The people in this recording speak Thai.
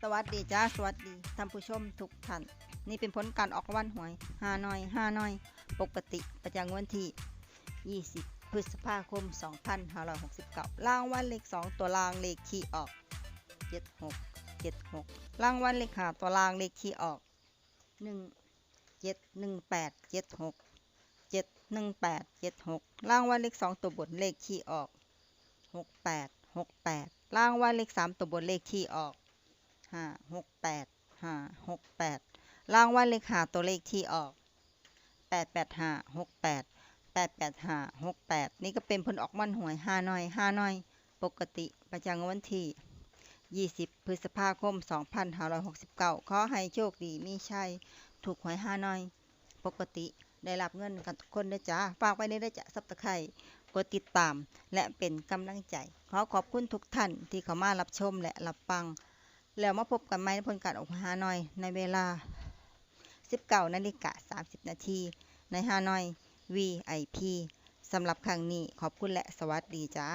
สวัสดีจ้าสวัสดีท่านผู้ชมทุกท่านนี่เป็นผลการออกรางวัลหวยฮานอยปกติประจำวันที่20พฤษภาคม2569รางวัลเลข2ตัวรางเลขที่ออก76รางวัลเลข5ตัวรางเลขที่ออก171876รางวัลเลข2ตัวบนเลขที่ออก68รางวัลเลข3ตัวบนเลขที่ออก568รางวัลเลข5ตัวเลขที่ออก88568นี่ก็เป็นผลออกรางวัลหวยฮานอยปกติประจำวันที่20พฤษภาคม2569ขอให้โชคดีมีชัยถูกหวยฮานอยปกติได้รับเงินกันทุกคนด้วยจ้าฝากไว้ในได้จ้ะซับสไครบ์กดติดตามและเป็นกำลังใจขอบคุณทุกท่านที่เข้ามารับชมและรับฟังแล้วมาพบกันใหม่ในผลการออกฮานอยในเวลา 19:30 นาทีในฮานอย VIP สำหรับครั้งนี้ขอบคุณและสวัสดีจ้า